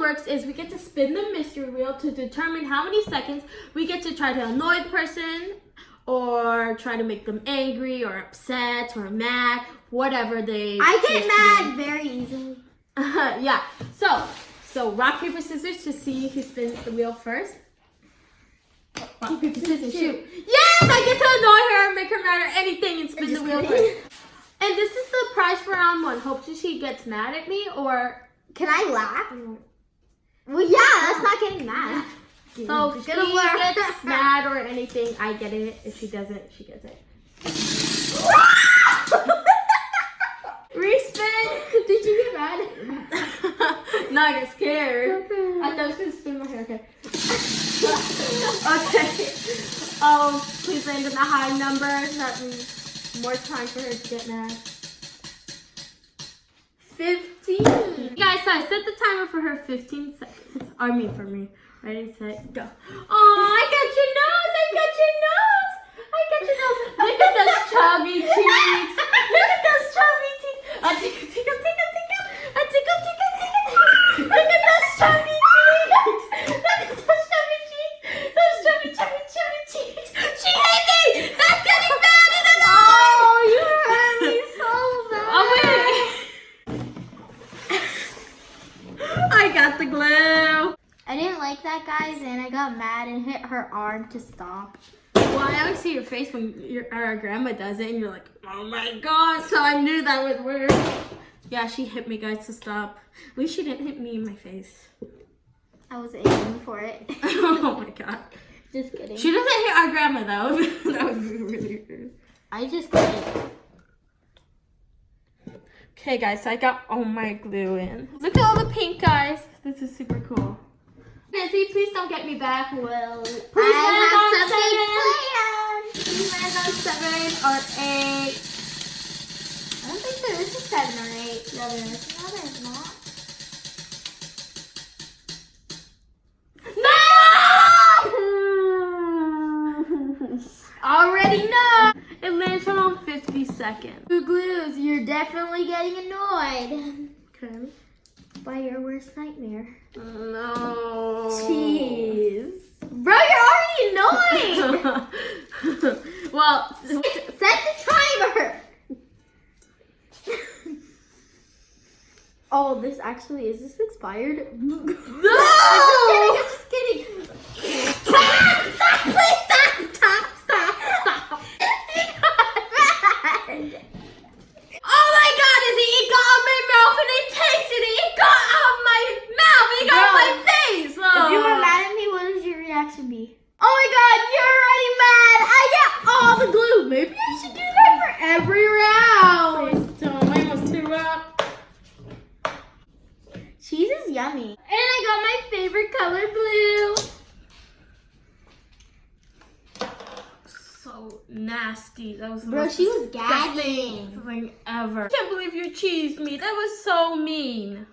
works is we get to spin the mystery wheel to determine how many seconds we get to try to annoy the person or try to make them angry or upset or mad, whatever they I get mad very easily. Yeah. So rock, paper, scissors to see who spins the wheel first. Rock, paper, scissors, shoot. Yes! I get to annoy her, make her mad or anything and spin the wheel first. And this is the prize for round 1. Hope she gets mad at me or... Can I laugh? Well, yeah, that's not getting mad. So if she gets mad or anything, I get it. If she doesn't, she gets it. Respin! Did you get mad? No, I got scared. I thought I was going to spin my hair. Okay. Okay. Please land on a high number. That means more time for her to get mad. 15. Guys, so I set the timer for her 15 seconds. I mean for me. Ready, set, go. Oh, I got your nose. I got your nose. I got your nose. Look at those chubby cheeks. Look at those chubby teeth. A tickle, tickle, tickle, tickle. A tickle, tickle, tickle, tickle. Look at those chubby cheeks. Look at those chubby cheeks. Those chubby, chubby, chubby cheeks. She hit me. That's getting bad in the nose. Oh, you hurt me so bad. Oh, wait. I got the glue. I didn't like that, guys, and I got mad and hit her arm to stop. Well, I always see your face when our grandma does it, and you're like, oh my god. So I knew that would work. Yeah, she hit me, guys, to stop. At least she didn't hit me in my face. I was aiming for it. Oh my god. Just kidding. She doesn't hit our grandma, though. That would be really weird. I just kidding. Okay, guys, so I got all my glue in. Look at all the pink, guys. This is super cool. Izzy, please don't get me back. Well, Please land on 7. Please land on 7 or 8. I don't think there is a 7 or 8. Yeah, there is. No, there's not. No! Already know. It lands on 50 seconds. Who glues? You're definitely getting annoyed. Okay. By your worst nightmare. No. Jeez. Bro, you're already annoying. Well, Set the timer. Oh, this actually, is this expired? no! I'm just kidding. Stop! Stop! Please stop! Stop! Stop! Stop! Oh my god, Izzy, it got on my mouth and I tasted it. It got on my mouth. It got on my face. If you were mad at me, what would your reaction be? Oh my god, you're already mad. I get all the glue. Maybe I should do that for every round. Please don't. I almost threw up. Cheese is yummy. And I got my favorite color, blue. So nasty. That was the Bro, most she was disgusting gagging. thing ever. I can't believe you cheesed me. That was so mean.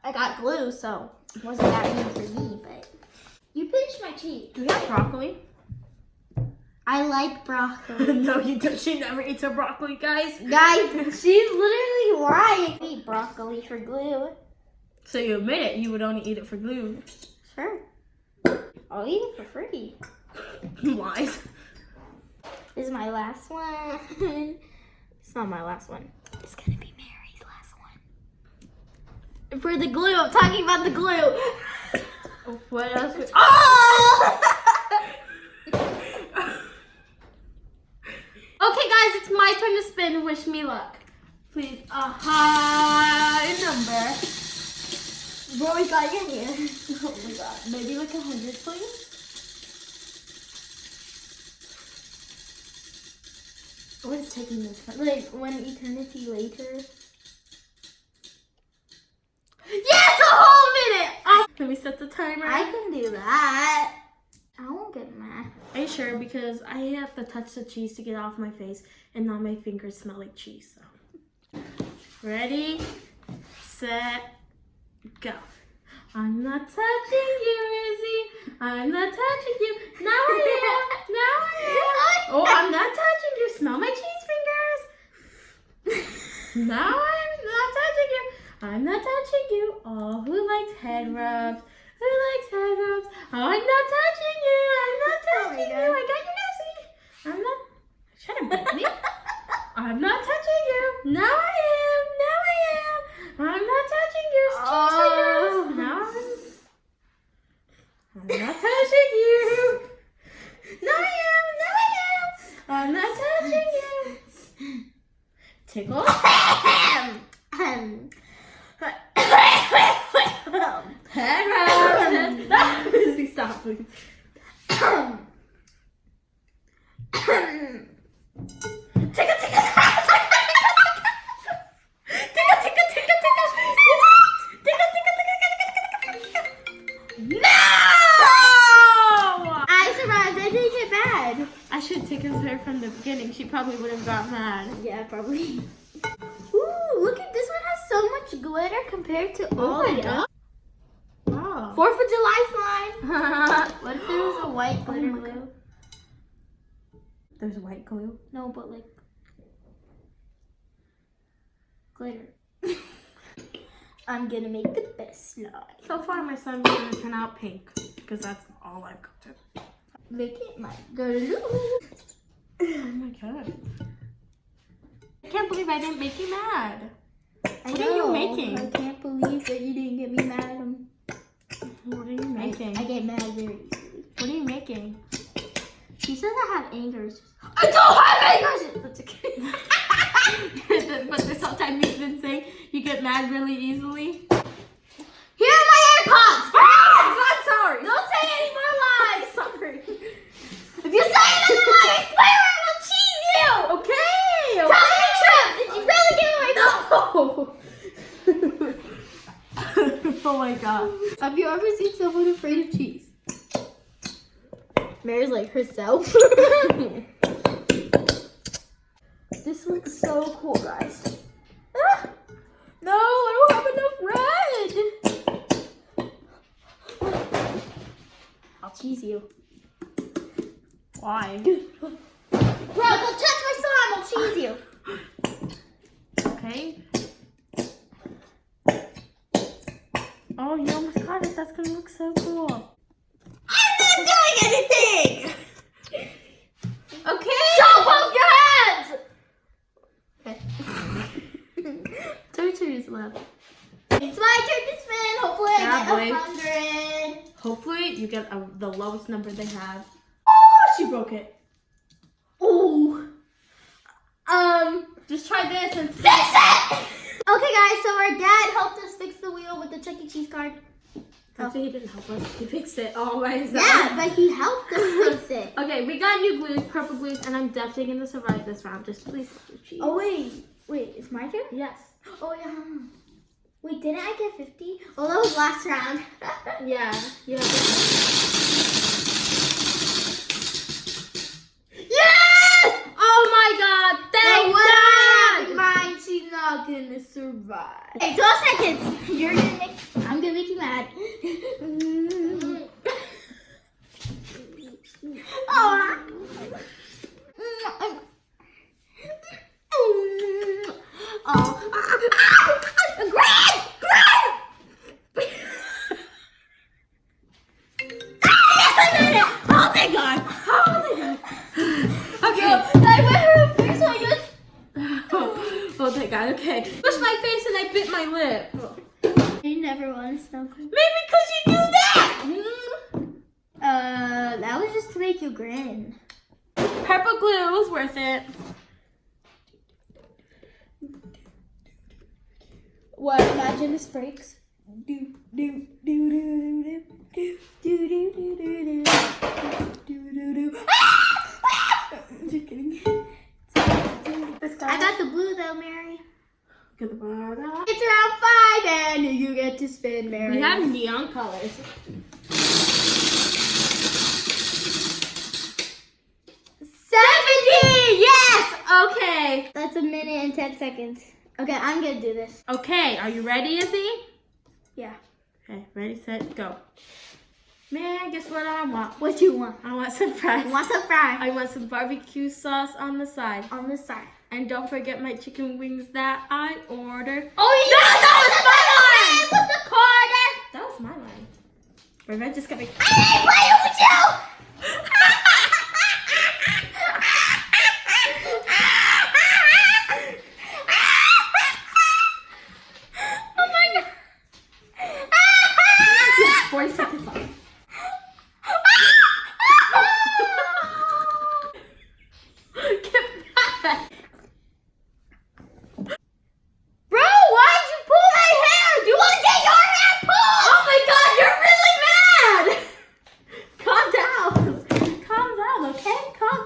I got glue, so it wasn't that mean for me, but you pinched my cheek. Do you have broccoli? I like broccoli. No, you don't. She never eats her broccoli, guys. Guys, she's literally lying. I eat broccoli for glue. So you admit it. You would only eat it for glue. Sure. I'll eat it for free. Lies. This is my last one. It's not my last one. It's gonna be Mary's last one. For the glue, I'm talking about the glue. What else? Oh! Okay, guys, it's my turn to spin. Wish me luck. Please, a high number. Bro, we got you here. Oh my god. Maybe like 100, please. What is taking this time? Like 1 eternity later. Yes, a whole minute! Let me set the timer. I can do that. I won't get mad. Are you sure? Because I have to touch the cheese to get off my face, and now my fingers smell like cheese. So, ready, set, go. I'm not touching you, Izzy. I'm not touching you. Now I am. Now I am. Oh, I'm not touching you. Smell my cheese fingers. Now I'm not touching you. I'm not touching you. All who Tickle? Izzy, stop, please. I survived. I didn't get mad. I should take her from the beginning. She probably would have got mad. Yeah, probably. Ooh, look at this one has so much glitter compared to all the others. Wow. 4th of July slime. What if there was a white glitter my glue? There's white glue. No, but like glitter. I'm gonna make the best slime. So far, my slime is gonna turn out pink because that's all I've gotten. Make it my glue. Oh my god! I can't believe I didn't make you mad. What are you making? I can't believe that you didn't get me mad. What are you making? I get mad very easily. What are you making? She says I have anger issues. I don't have anger issues. That's okay. But this whole time you've been saying you get mad really easily. Here are my AirPods. I'm sorry. Don't say any more lies. Sorry. If you say another lie, I swear I will cheese you. Okay. Tell me the truth. Did you really give me my phone? Oh my god. Have you ever seen someone afraid of cheese? Mary's like herself. This looks so cool, guys. Ah! No, I don't have enough red. I'll cheese you. Why? Bro, don't touch my slime. I'll cheese you. Okay. Oh, you almost got it. That's gonna look so cool. I'm not doing anything. Okay. Show both your hands. Okay. Torture's left. It's my turn to spin. Hopefully I get 100. Hopefully you get the lowest number they have. Oh, she broke it. Ooh. Just try this and Fix it! Okay, guys, so our dad helped us fix the wheel with the Chuck E. Cheese card. Actually, he didn't help us. He fixed it all by himself. Yeah, but he helped us fix it. Okay, we got new glues, purple glues, and I'm definitely going to survive this round. Just please, cheese. Oh, wait, it's my turn? Yes. Oh, yeah. Wait, didn't I get 50? Oh, that was last round. Yeah. Yeah. Yes! Oh my god, thank God! Mine, she's not gonna survive. Hey, 12 seconds. I'm gonna make you mad. Oh. Oh thank God! Oh thank God! Okay. I went her face like this. Oh thank God, okay. Push my face and I bit my lip. You never want to smoke. Maybe because you do that! That was just to make you grin. Purple glue was worth it. What? Imagine this breaks. Do do do do do do do do do do do do do. Just kidding. I got the blue though, Mary. Get the bar out. It's around 5 and you get to spin, Mary. We have neon colors. 70! Yes! Okay. That's 1 minute and 10 seconds. Okay, I'm gonna do this. Okay, are you ready, Izzy? Yeah. Okay, ready, set, go. Man, guess what I want? What you want? I want some fries. You want some fries? I want some barbecue sauce on the side. On the side. And don't forget my chicken wings that I ordered. Oh, yeah! That was my line! With the quarter! That was my line. Revenge just got me. I ain't playing with you! Oh my God! 40 seconds left. Get back!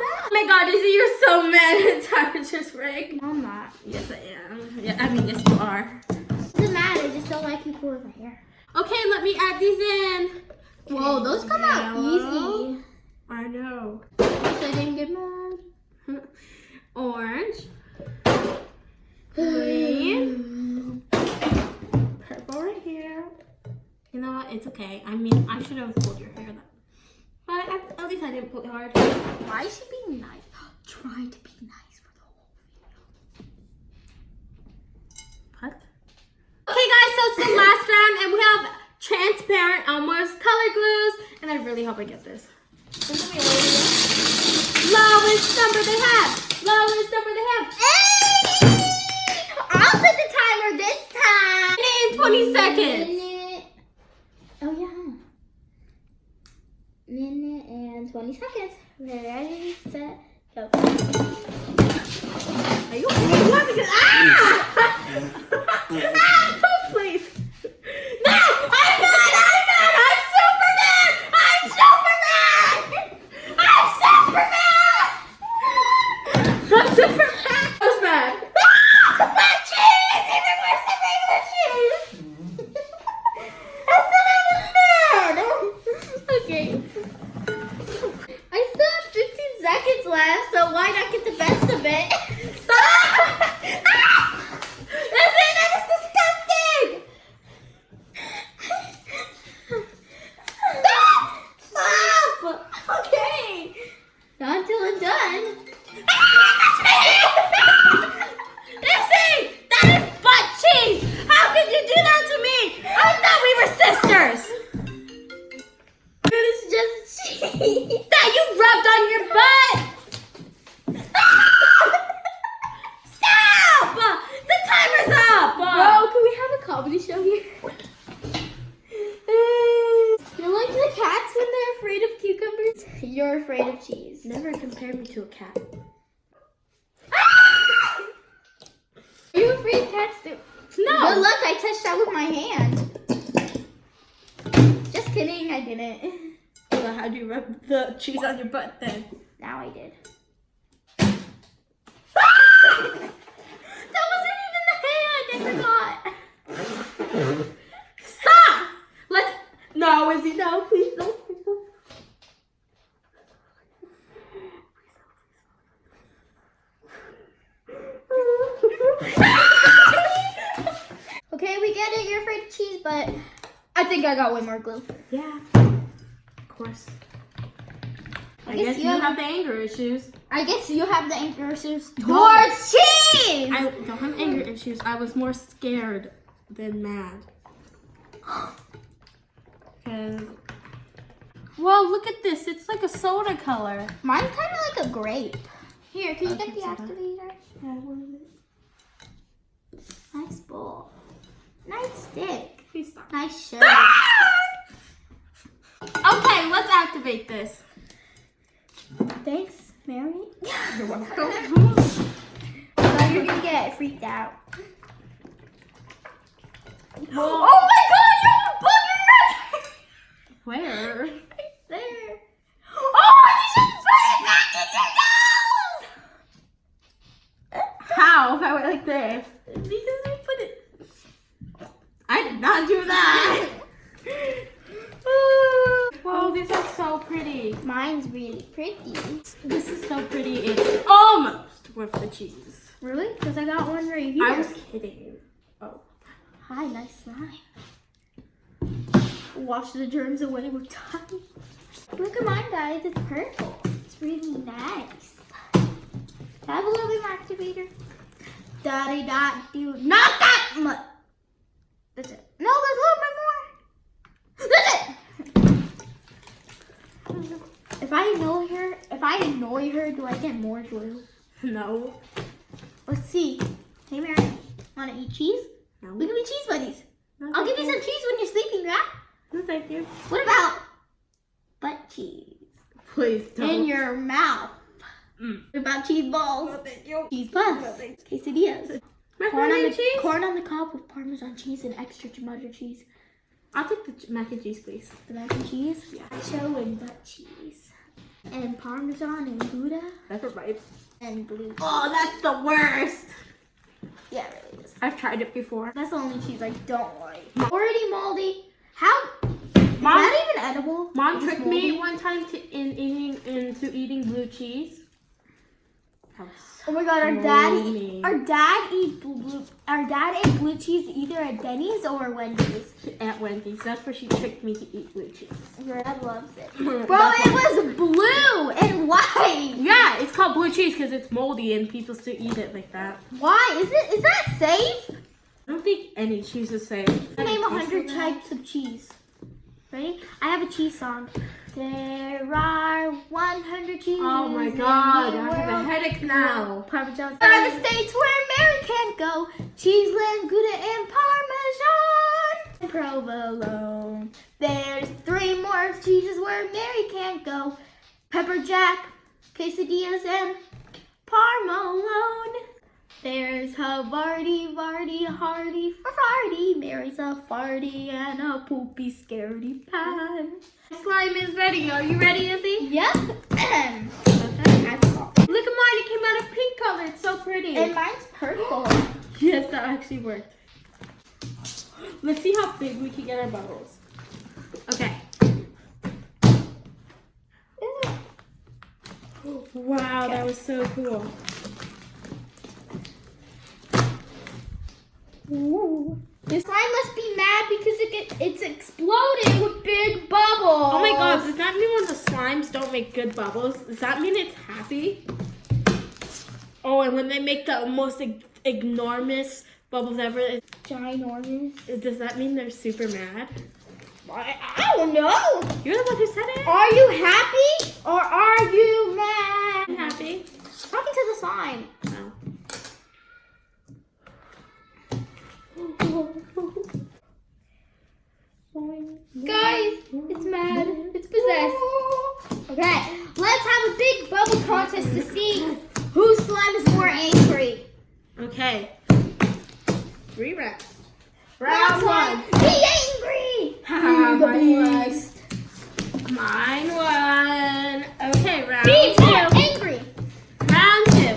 Oh my god, Izzy, you're so mad at Tyra's break. No, I'm not. Yes, I am. Yeah, I mean, yes, you are. It doesn't matter. I just don't like people with my hair. Okay, let me add these in. Whoa, those come out easy. I know. So I didn't get mad. Orange. Green. Purple right here. You know what? It's okay. I mean, I should have pulled your hair though. But at least I didn't pull it hard. Why is she being nice? Try to be nice for the whole video. What? Okay guys, so it's the last round and we have transparent Elmer's color glues. And I really hope I get this. Lowest number they have. Lowest number they have. I'll set the timer this time. In 20 seconds. Minute. Oh yeah. Minute and 20 seconds. Ready, set, go. Are you okay? Please. No! I'm not! I'm Superman! I'm Superman! I was mad. Cheese! Even worse than regular cheese! I said I was mad! Okay. I still have 15 seconds left, so why not get the best of it? Stop! That is disgusting! Stop! Okay! Not until I'm done. Izzy! That is butt cheese! How could you do that to me? I thought we were sisters! It's just cheese. That you rubbed on your butt! Stop! Stop! The timer's up! Bro, can we have a comedy show here? You're like the cats when they're afraid of cucumbers. You're afraid of cheese. Never compare me to a cat. Are you afraid cats do? No! But look, I touched that with my hand. Just kidding, I didn't. So how do you rub the cheese on your butt then? Now I did. That wasn't even the hand! I forgot! Stop! Let's... No, Izzy, no, please no, please no. Okay, we get it. You're afraid of cheese, but I think I got way more glue. Yeah, of course. I guess you have have the anger issues. I guess you have the anger issues towards cheese. I don't have anger issues. I was more scared than mad. Cause, well, look at this. It's like a soda color. Mine's kind of like a grape. Here, can you get the soda. activator? Yeah, what is it? Nice bowl. Nice stick. Please stop. Nice shirt. Okay, let's activate this. Thanks, Mary. You're welcome. I thought you were gonna get freaked out. Well, Oh my god, you have a booger! where? Right there. Oh, you should put it back in your nose! How? If I went like this? Because I put it... I did not do that! Whoa, these are so pretty. Mine's really pretty. This is so pretty. It's almost worth the cheese. Really? Because I got one right here. I was kidding. Oh. Hi, nice slime. Wash the germs away with time. Look at mine, guys. It's purple. It's really nice. Have a little bit more activator. Daddy, dot, do not that much. That's it. No, there's a little bit more. That's it. If I annoy her, do I get more glue? No. Let's see. Hey, Mary, wanna eat cheese? No. We can be cheese buddies. No, I'll give you thank some cheese when you're sleeping, right? No, thank you. What about butt cheese Please don't. in your mouth? Mm. What about cheese balls? No, thank you. Cheese puffs. No, thank Quesadillas. Macaroni cheese? Corn on the cob with Parmesan cheese and extra tomato cheese. I'll take the mac and cheese, please. The mac and cheese? Yeah. Nacho and butt cheese. and Parmesan and Gouda That's right. and blue. Oh, that's the worst. Yeah, it really is. I've tried it before. That's the only cheese I don't like. Already moldy. How? Is Mom- that even edible? Mom It's tricked moldy? me one time into eating blue cheese. Oh my god, Moldy. our dad ate blue cheese either at Denny's or Wendy's. At Wendy's. That's where she tricked me to eat blue cheese. Your dad loves it. Bro, Bro, it was blue and white. Yeah, it's called blue cheese because it's moldy and people still eat it like that. Why? Is that safe? I don't think any cheese is safe. Name 100 types of cheese. Ready? I have a cheese song. There are 100 cheeses. Oh my in god, the I have a world. headache now. Parmesan. There are the states where Mary can't go. Cheeseland, Gouda, and Parmesan. Provolone. There's 3 more cheeses where Mary can't go. Pepper jack, quesadillas, and parmolone. There's Havarti, Varty, Hardy, Farty. Mary's a farty and a poopy scaredy pants. Slime is ready. Are you ready, Izzy? Yep. Okay. Look at mine. It came out of pink color. It's so pretty. And mine's purple. Yes, that actually worked. Let's see how big we can get our bubbles. Okay. Wow, that was so cool. Ooh. This slime must be mad because it's exploding with big bubbles. Oh my god, does that mean when the slimes don't make good bubbles? Does that mean it's happy? Oh, and when they make the most enormous bubbles ever, Ginormous. does that mean they're super mad? I don't know. You're the one who said it. Are you happy or are you mad? I'm happy. Talking to the slime. Oh. Guys, it's mad. It's possessed. Okay, let's have a big bubble contest to see whose slime is more angry. Okay. 3 rounds. Round Round 1. one. Be angry. Haha, Be the mine beast. Mine won. Okay, round Be 2. more angry. Round 2.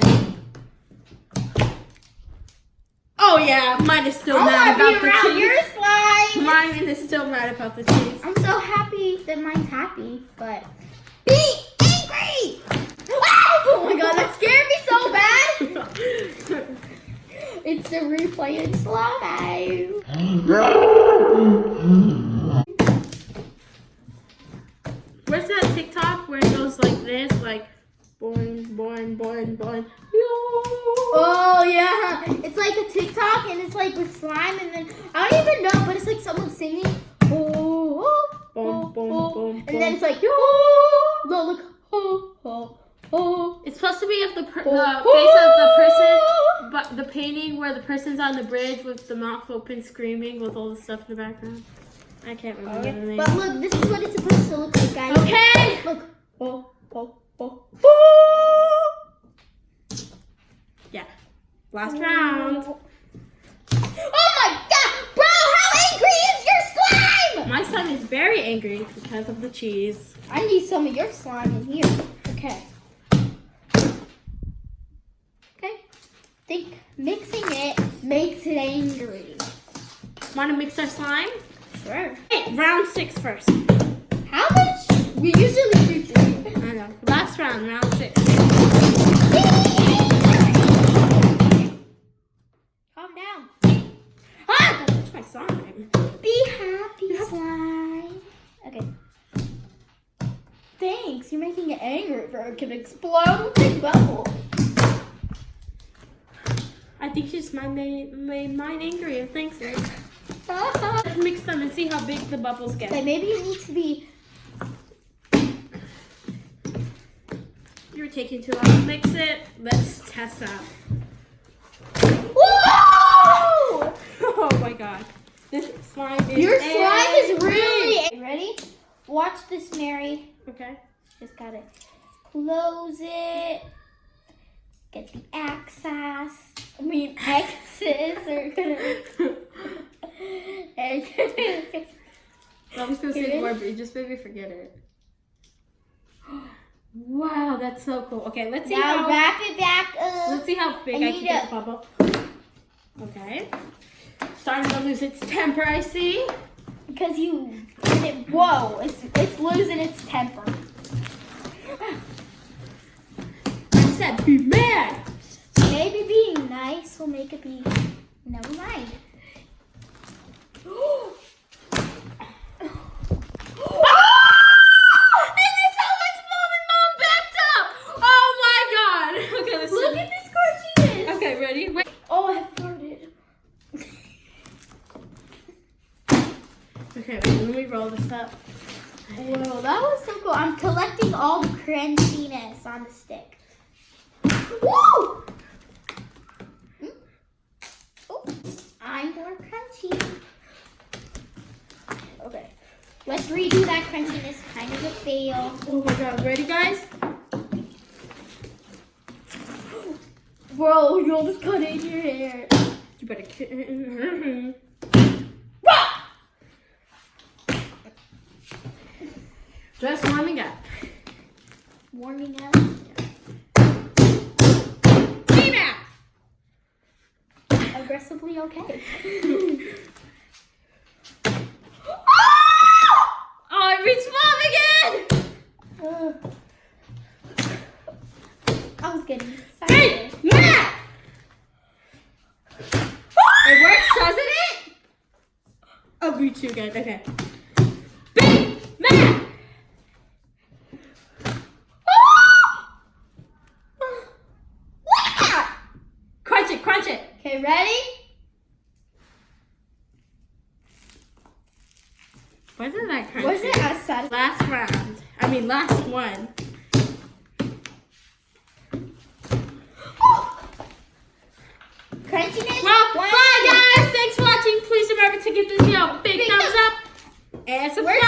Oh yeah, mine is still I mad want to about be the around cheese. your slime. Mine is still mad about the cheese. I'm so happy that mine's happy, but be angry. Oh my god, that scared me so bad. It's the replay in slow mo. Where's that TikTok where it goes like this, like boing, boing, boing, boing. Oh yeah, it's like a TikTok and it's like with slime and then I don't even know, but it's like someone singing. Oh, oh, Boom, boom, boom, and then it's like oh, no, look, oh, oh, oh. It's supposed to be of the face of the person, but the painting where the person's on the bridge with the mouth open, screaming with all the stuff in the background. I can't remember the name. But look, this is what it's supposed to look like, guys. Okay. Look. Oh, oh, oh, oh. Yeah. Last round. Oh my god! Bro, how angry is your slime? My son is very angry because of the cheese. I need some of your slime in here. Okay. Okay. Think mixing it makes it angry. Want to mix our slime? Sure. Hey, round 6 first. How much? We usually do 3. I know. Last round, round 6. Calm down. Ah! Don't touch my slime. Be happy, slime. Okay. Thanks. You're making it angry, bro. It can explode with big bubble. I think she just made mine angry. Thanks, Rick. Let's mix them and see how big the bubbles get. Okay, maybe it needs to be. You're taking too long to mix it. Let's test out. Whoa! Oh my god. This slime is Your slime is angry. really. Ready? Watch this, Mary. Okay. Just gotta close it. Get the axis. X's are gonna. I was gonna say more, but you just made me forget it. Wow, that's so cool. Okay, let's see Now how. wrap it back up. Let's see how big I can get the bubble. Okay. Starting to lose its temper, I see. Because you did it. Whoa, it's losing its temper. I said be mad. Maybe being nice will make it be. Never mind. Look at this cartoon. Okay, ready? Wait. Oh, I farted. Okay, wait, let me roll this up. Whoa, that was so cool. I'm collecting all the crunchiness on the stick. Woo! Oh, I'm more crunchy. Okay, let's redo that crunchiness. Kind of a fail. Oh my god, ready guys? Bro, you almost cut it in your hair. You better just warming up. Warming up. Team out! Aggressively okay. Oh, it reached mom again! I was getting excited. Hey! Yeah! It works, doesn't it? I'll reach you again, okay. Big Mac! Crunch it, crunch it. Okay, ready? Wasn't that crunchy? Wasn't as satisfying. Last round. I mean, last one. Crunchiness. Well, bye guys. Thanks for watching. Please remember to give this video a big thumbs up and subscribe.